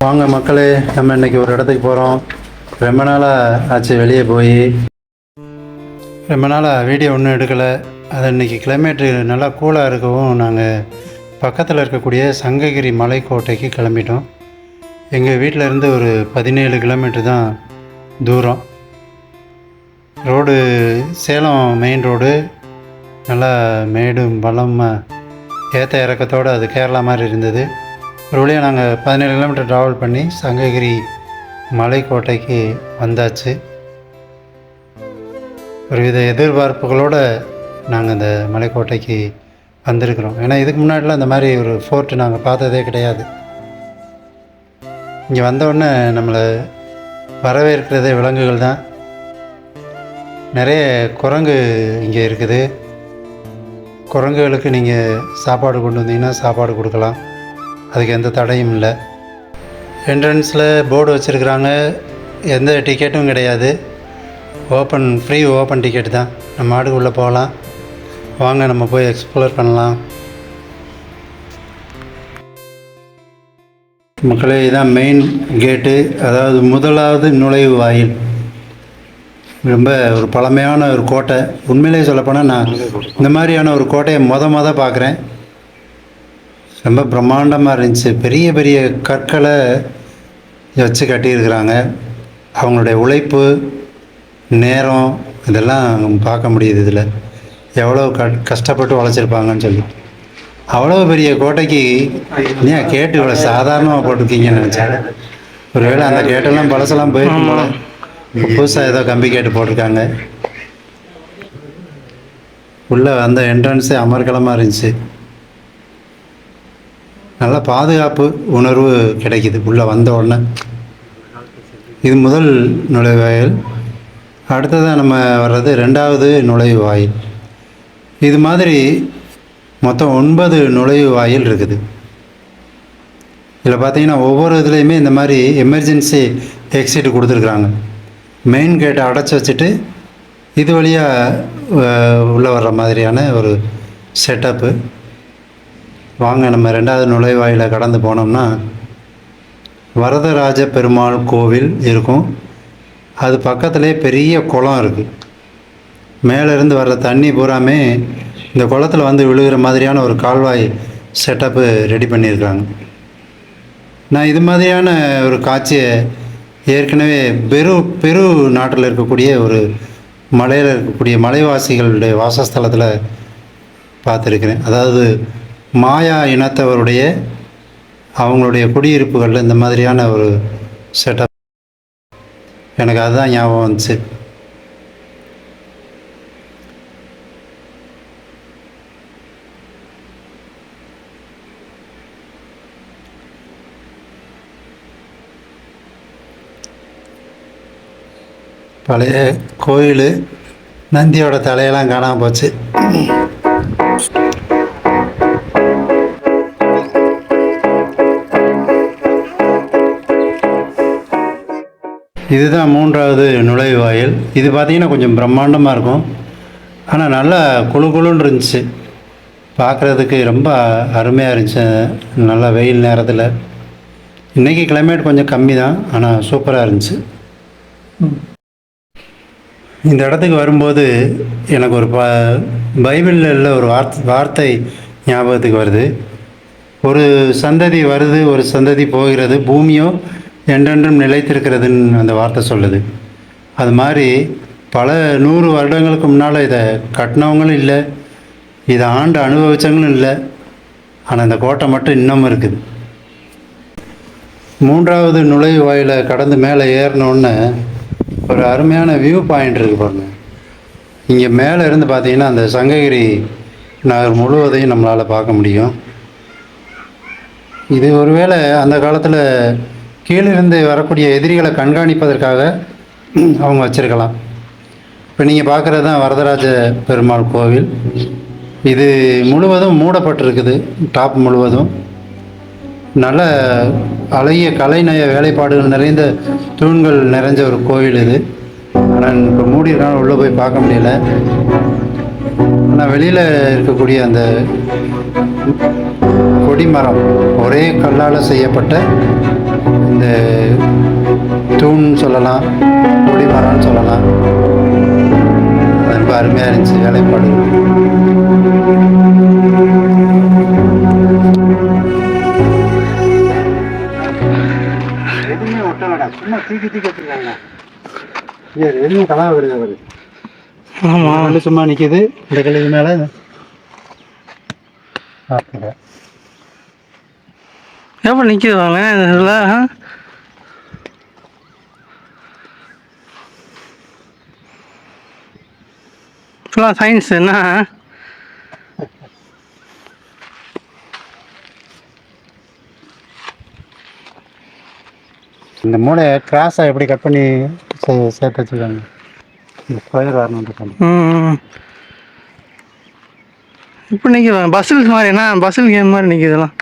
வாங்க மக்களே, நம்ம இன்னைக்கு ஒரு இடத்துக்கு போகிறோம். ரொம்ப நாளாக ஆச்சு வெளியே போய், ரொம்ப நாளாக வீடியோ ஒன்றும் எடுக்கலை. அது இன்றைக்கி கிளைமேட்டு நல்லா கூலாக இருக்கவும் நாங்கள் பக்கத்தில் இருக்கக்கூடிய சங்ககிரி மலைக்கோட்டைக்கு கிளம்பிட்டோம். எங்கள் வீட்டில் இருந்து ஒரு 17 கிலோமீட்டர் தான் தூரம். ரோடு சேலம் மெயின் ரோடு, நல்லா மேடும் பள்ளமாக ஏற்ற இறக்கத்தோடு அது கேரளா மாதிரி இருந்தது. ஒரு வழியாக நாங்கள் 17 கிலோமீட்டர் ட்ராவல் பண்ணி சங்ககிரி மலைக்கோட்டைக்கு வந்தாச்சு. ஒருவித எதிர்பார்ப்புகளோடு நாங்கள் இந்த மலைக்கோட்டைக்கு வந்திருக்கிறோம். ஏன்னா இதுக்கு முன்னாடிலாம் இந்த மாதிரி ஒரு ஃபோர்ட்டு நாங்கள் பார்த்ததே கிடையாது. இங்கே வந்தவுடனே நம்மளை வரவேற்கிறதே விலங்குகள் தான். நிறைய குரங்கு இங்கே இருக்குது. குரங்குகளுக்கு நீங்கள் சாப்பாடு கொண்டு வந்தீங்கன்னா சாப்பாடு கொடுக்கலாம், அதுக்கு எந்த தடையும் இல்லை. என்ட்ரன்ஸில் போர்டு வச்சுருக்குறாங்க, எந்த டிக்கெட்டும் கிடையாது. ஃப்ரீ ஓப்பன் டிக்கெட் தான். நம்ம ஆடுக்கு உள்ளே போகலாம். வாங்க நம்ம போய் எக்ஸ்ப்ளோர் பண்ணலாம். மக்களே, இதுதான் மெயின் கேட்டு, அதாவது முதலாவது நுழைவு வாயில். ரொம்ப ஒரு பழமையான ஒரு கோட்டை. உண்மையிலே சொல்லப்போனால் நான் இந்த மாதிரியான ஒரு கோட்டையை மொத பார்க்குறேன். ரொம்ப பிரம்மாண்டமாக இருந்துச்சு. பெரிய பெரிய கற்களை வச்சு கட்டியிருக்கிறாங்க. அவங்களுடைய உழைப்பு, நேரம் இதெல்லாம் பார்க்க முடியுது. இதில் எவ்வளோ கஷ்டப்பட்டு உழைச்சிருப்பாங்கன்னு சொல்லி. அவ்வளோ பெரிய கோட்டைக்கு ஏன் கேட்டு இவ்வளோ சாதாரணமாக போட்டிருக்கீங்கன்னு நினச்சேன். ஒருவேளை அந்த கேட்டெல்லாம் பழசெல்லாம் போயிருக்கும் போல, புதுசாக ஏதோ கம்பி கேட்டு போட்டிருக்காங்க. உள்ளே அந்த என்ட்ரன்ஸே அமர்கலமாக இருந்துச்சு. நல்ல பாதுகாப்பு உணர்வு கிடைக்குது உள்ளே வந்த உடனே. இது முதல் நுழைவாயில். அடுத்ததாக நம்ம வர்றது 2வது நுழைவு வாயில். இது மாதிரி மொத்தம் 9 நுழைவு வாயில் இருக்குது. இதில் பார்த்தீங்கன்னா ஒவ்வொரு இதுலேயுமே இந்த மாதிரி எமர்ஜென்சி எக்ஸிட் கொடுத்துருக்குறாங்க. மெயின் கேட்டை அடைச்சி வச்சுட்டு இது வழியாக உள்ளே வர்ற மாதிரியான ஒரு செட்டப்பு. வாங்க நம்ம 2வது நுழைவாயிலை கடந்து போனோம்னா வரதராஜ பெருமாள் கோவில் இருக்கும். அது பக்கத்துலேயே பெரிய குளம் இருக்குது. மேலேருந்து வர்ற தண்ணி பூராமே இந்த குளத்தில் வந்து விழுகிற மாதிரியான ஒரு கால்வாய் செட்டப்பு ரெடி பண்ணியிருக்காங்க. நான் இது மாதிரியான ஒரு காட்சியை ஏற்கனவே பெரு நாட்டில் இருக்கக்கூடிய ஒரு மலையில் இருக்கக்கூடிய மலைவாசிகளுடைய வாசஸ்தலத்தில் பார்த்துருக்கிறேன். அதாவது மாயா இனத்தவருடைய அவங்களுடைய குடியிருப்புகளில் இந்த மாதிரியான ஒரு செட்டப் எனக்கு அதுதான் ஞாபகம் வந்துச்சு. பழைய கோயில், நந்தியோட தலையெல்லாம் காணாமல் போச்சு. இதுதான் 3வது நுழைவாயில். இது பார்த்திங்கன்னா கொஞ்சம் பிரம்மாண்டமாக இருக்கும். ஆனால் நல்லா குழுன்னு இருந்துச்சு. பார்க்குறதுக்கு ரொம்ப அருமையாக இருந்துச்சு. நல்லா வெயில் நேரத்தில். இன்றைக்கி கிளைமேட் கொஞ்சம் கம்மி தான், ஆனால் சூப்பராக இருந்துச்சு. இந்த இடத்துக்கு வரும்போது எனக்கு ஒரு பைபிளில் ஒரு வார்த்தை ஞாபகத்துக்கு வருது. ஒரு சந்ததி வருது, ஒரு சந்ததி போகிறது, பூமியோ என்றென்றும் நிலைத்திருக்கிறதுன்னு அந்த வார்த்தை சொல்லுது. அது மாதிரி பல 100 வருடங்களுக்கு முன்னால் இதை கட்டினவங்களும் இல்லை, இதை ஆண்டு அனுபவித்தவங்களும் இல்லை. ஆனால் இந்த கோட்டை மட்டும் இன்னமும் இருக்குது. 3வது நுழைவு வாயிலை கடந்து மேலே ஏறினோன்னு ஒரு அருமையான வியூ பாயிண்ட் இருக்குது பாருங்கள். இங்கே மேலே இருந்து பார்த்தீங்கன்னா அந்த சங்ககிரி நகர் முழுவதையும் நம்மளால் பார்க்க முடியும். இது ஒருவேளை அந்த காலத்தில் கீழிருந்து வரக்கூடிய எதிரிகளை கண்காணிப்பதற்காக அவங்க வச்சுருக்கலாம். இப்போ நீங்கள் பார்க்குறது தான் வரதராஜ பெருமாள் கோவில். இது முழுவதும் மூடப்பட்டிருக்குது. டாப் முழுவதும் நல்ல அழகிய கலைநய வேலைப்பாடுகள் நிறைந்த தூண்கள் நிறைஞ்ச ஒரு கோவில் இது. ஆனால் இப்போ மூடியிருக்காங்க, உள்ளே போய் பார்க்க முடியல. ஆனால் வெளியில் இருக்கக்கூடிய அந்த கொடிமரம் ஒரே கல்லால் செய்யப்பட்ட இந்த தூண் சொல்லலாம், கொடிமரம்னு சொல்லலாம். ரொம்ப அருமையாக இருந்துச்சு வேலைப்பாடு. எதுவுமே ஒட்டலடா, சும்மா தூக்கி தூக்கி வச்சுருக்காங்க. எதுவும் கலா வருது அவர். ஆமாம், கல் சும்மா நிற்கிது. இந்த கல்லுக்கு மேலே எப்போ நிற்கிதுவாங்க இதில்? ஃபுல்லாக சயின்ஸ் என்ன? இந்த மூளையை கிராஸாக எப்படி கட் பண்ணி சேர்த்து வச்சுருக்காங்க. இந்த ஸ்கொயர் வரணும். இப்போ நிற்கிது பஸ்ஸில் மாதிரி என்ன, பஸ்ஸில் கேம் மாதிரி நிற்கிதெல்லாம்.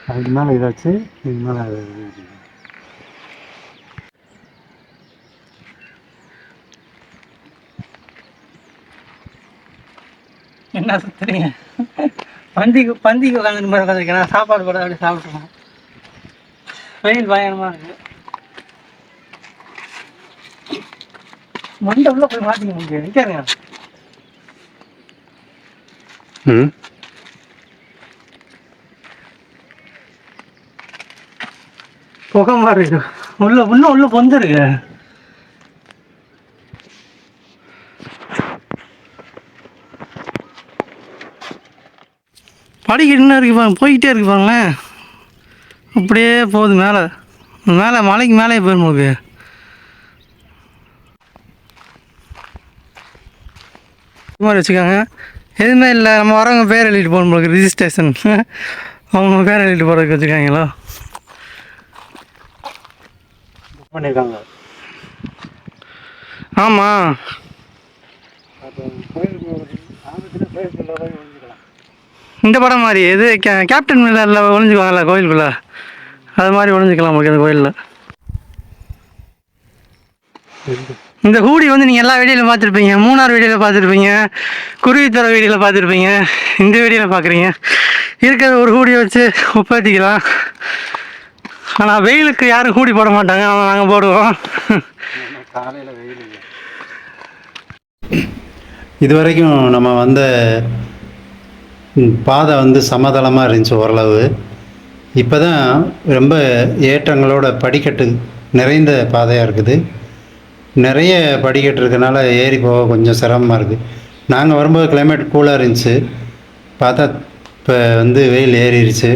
அதுக்கு மேலே இதாச்சு, இது மேலே என்ன சுற்றுறீங்க? பந்திக்கு உட்காந்துட்டு மாதிரி உட்காந்துருக்கேன். சாப்பாடு கூட அப்படி சாப்பிட்றோம். வெயில் பயங்கரமாக இருக்குது. மண்டை உள்ள போய் மாற்றிக்க முடியாது. நிற்காருங்க. புகை மாதிரி இருக்கு. உள்ள பொந்து இருக்கு. படிக்கிட்டு என்ன இருக்கு பாருங்க, போய்கிட்டே இருக்கு பாருங்களேன். அப்படியே போகுது மேலே மேலே, மலைக்கு மேலே போயிடும் உங்களுக்கு. இது மாதிரி வச்சுக்கோங்க. எதுவுமே இல்லை, நம்ம வரவங்க பேர் எழுதிட்டு போகணும் உங்களுக்கு. ரிஜிஸ்ட்ரேஷன் அவங்க பேர் எழுதிட்டு போகிறதுக்கு வச்சுக்காங்களோ பண்ணியிருக்காங்க. ஆமாம், இந்த படம் மாதிரி எது கேப்டன் மில்லரில் ஒழிஞ்சுக்குவாங்கல்ல கோயிலுக்குள்ளே, அது மாதிரி ஒழிஞ்சிக்கலாம் உங்களுக்கு அந்த கோயிலில். இந்த ஹூடி வந்து நீங்கள் எல்லா வீடியோவில் பார்த்துருப்பீங்க. மூணார் வீடியோவில் பார்த்துருப்பீங்க, குருவித்தர வீடியோவில் பார்த்துருப்பீங்க, இந்த வீடியோவில் பார்க்குறீங்க. இருக்கிற ஒரு ஹூடியை வச்சு உப்பாத்திக்கலாம். ஆனால் வெயிலுக்கு யாரும் ஹூடி போட மாட்டாங்க, ஆனால் நாங்கள் போடுவோம். காலையில் வெயில் இல்லை. இது வரைக்கும் நம்ம வந்த பாதை வந்து சமதளமாக இருந்துச்சு ஓரளவு. இப்போ தான் ரொம்ப ஏற்றங்களோட படிக்கட்டு நிறைந்த பாதையாக இருக்குது. நிறைய படிக்கட்டு இருக்கனால ஏறி போக கொஞ்சம் சிரமமாக இருக்குது. நாங்கள் வரும்போது கிளைமேட் கூலாக இருந்துச்சு. பார்த்தா இப்போ வந்து வெயில் ஏறிடுச்சு.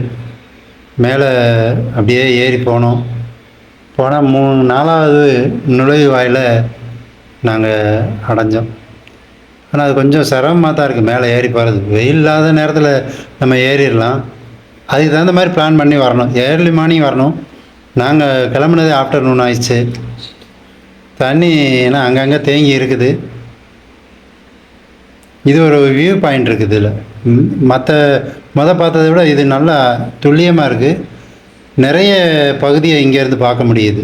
மேலே அப்படியே ஏறி போனோம். போனால் 4வது நுழைவு வாயில நாங்கள் அடைஞ்சோம். ஆனால் அது கொஞ்சம் சிரமமாக தான் இருக்குது மேலே ஏறி போகிறது. வெயில் இல்லாத நேரத்தில் நம்ம ஏறிடலாம். அதுக்கு தகுந்த மாதிரி பிளான் பண்ணி வரணும். ஏர்லி மார்னிங் வரணும். நாங்கள் கிளம்புனது ஆஃப்டர்நூன் ஆயிடுச்சு. தண்ணி ஏன்னா அங்கங்கே தேங்கி இருக்குது. இது ஒரு வியூ பாயிண்ட் இருக்குது. இதில் பார்த்ததை விட இது நல்லா துல்லியமாக இருக்குது. நிறைய பகுதியை இங்கேருந்து பார்க்க முடியுது.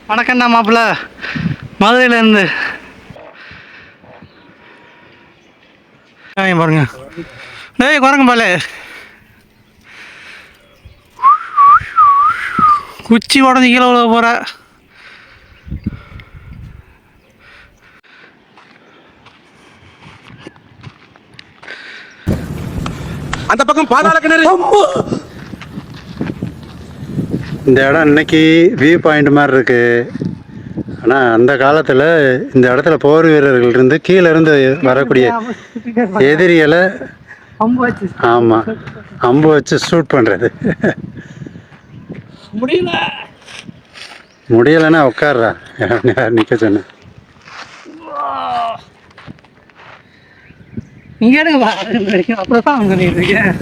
வணக்கம்டா மாப்பிள்ள, மதுரையிலேருந்து பாருங்க. டேய் குரங்கு பாலே, குச்சி உடஞ்சி கீழே உள்ள போகிற. அந்த பக்கம் பாதாள கிணறு. இந்த இடம் இன்னைக்கு வியூ பாயிண்ட் மாதிரி இருக்குது. ஆனால் அந்த காலத்தில் இந்த இடத்துல போர் வீரர்கள் இருந்து கீழே இருந்து வரக்கூடிய எதிரிகளை ஆமாம் அம்பு வச்சு ஷூட் பண்ணுறது. முடியலைன்னா உட்கார்றா, யார் நிற்க சொன்னேன். இங்கே அப்புறம் தான் பண்ணிட்டு இருக்கேன்.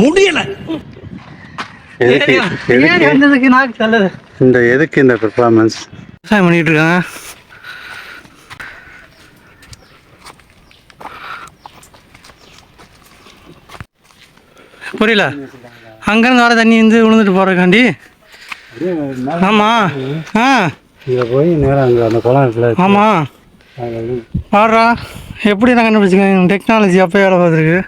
முடியல எதுக்கு இந்த பெர்ஃபார்மன்ஸ் பண்ணிட்டு இருக்காங்க. புரியல, அங்கேருந்து வர தண்ணி வந்து விழுந்துட்டு போறதுக்காண்டி. ஆமாம், இங்கே போய் நேரம் அங்கே அந்த குளம் இருக்குல்ல. ஆமாம், ஆடுறா எப்படி நான் கண்டுபிடிச்சிங்க டெக்னாலஜி அப்போ வேலை பார்த்துருக்கு.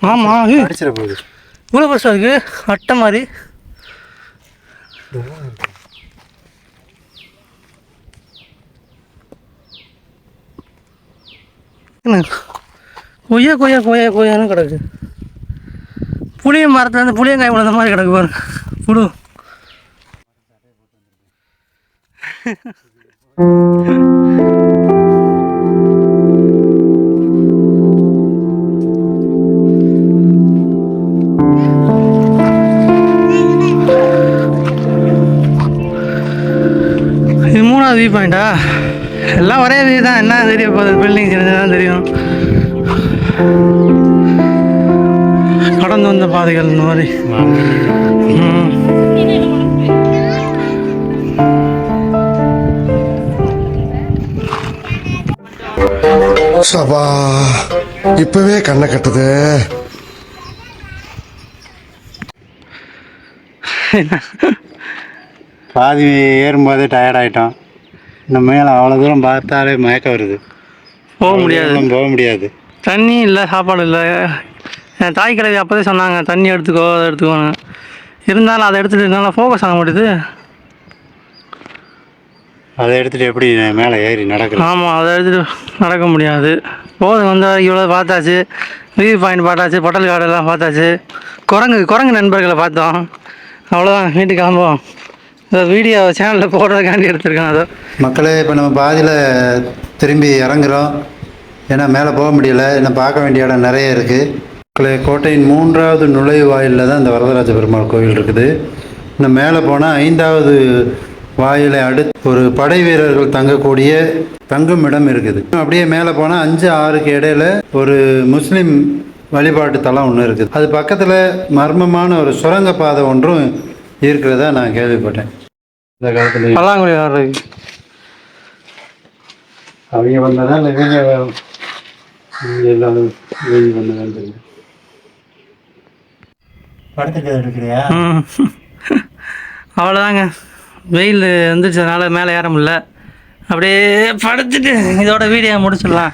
ஆமாம் அடிச்சிட போகுது. இவ்வளோ பெருசாக இருக்குது அட்டை மாதிரி. கொய்யா கொய்யா கொய்யா கொய்யான்னு கிடக்கு. புளிய மரத்துலேருந்து புளியங்காய் விழுந்த மாதிரி கிடக்கு பாருங்க புழு. இது 3வது வியூ பாயிண்டா? எல்லாம் ஒரே வியூ தான். என்ன தெரியும் போகுது, பில்டிங் சின்னதான் தெரியும். கடந்து வந்த பாதைகள் இந்த மாதிரி. சபா இப்பவே கண்ணை கட்டுது. பாதி ஏறும்போதே டயர்ட் ஆகிட்டோம். இந்த மேலே அவ்வளோ தூரம் பார்த்தாலே மயக்கம் வருது. போக முடியாது. தண்ணி இல்லை, சாப்பாடு இல்லை. என் தாய் கிழவி அப்போதே சொன்னாங்க தண்ணி எடுத்துக்கோ அதை எடுத்துக்கோன்னு. இருந்தாலும் அதை எடுத்துகிட்டு இருந்தாலும் ஃபோக்கஸ் ஆக மாட்டேது. அதை எடுத்துகிட்டு எப்படி மேலே ஏறி நடக்குது? ஆமாம், அதை எடுத்துகிட்டு நடக்க முடியாது. போதும் வந்த இவ்வளோ பார்த்தாச்சு. வியூ பாயிண்ட் பார்த்தாச்சு, பொட்டல் காடெல்லாம் பார்த்தாச்சு. குரங்கு நண்பர்களை பார்த்தோம். அவ்வளோதான், வீட்டுக்கு கிளம்புவோம். இந்த வீடியோ சேனலில் போடுறதுக்காண்டி எடுத்துருக்கேன். அதை மக்களே இப்போ நம்ம பாதியில் திரும்பி இறங்குறோம். ஏன்னா மேலே போக முடியல. இன்னும் பார்க்க வேண்டிய இடம் நிறைய இருக்குது. மக்களே, கோட்டையின் 3வது நுழைவாயிலில் தான் இந்த வரதராஜ பெருமாள் கோவில் இருக்குது. இன்னும் மேலே போனால் 5வது வாயிலை அடுத்து ஒரு படை வீரர்கள் தங்கக்கூடிய தங்கும் இடம் இருக்குது. அப்படியே மேலே போனால் 5, 6க்கு இடையில ஒரு முஸ்லீம் வழிபாட்டு தலம் ஒன்று இருக்குது. அது பக்கத்தில் மர்மமான ஒரு சுரங்க பாதை ஒன்றும் இருக்கிறதா நான் கேள்விப்பட்டேன். இந்த காலத்தில் பல்லாங்குழி ஆடுறது அவங்க வந்ததா இல்லை இவங்க எல்லாரும் வந்ததான் தெரியும். படத்துக்கு எடுக்கிறியா? அவ்வளோதாங்க. வெயில் வந்துச்சதுனால மேலே ஏற முடியல. அப்படியே படுத்துட்டு இதோட வீடியோ முடிச்சிடலாம்.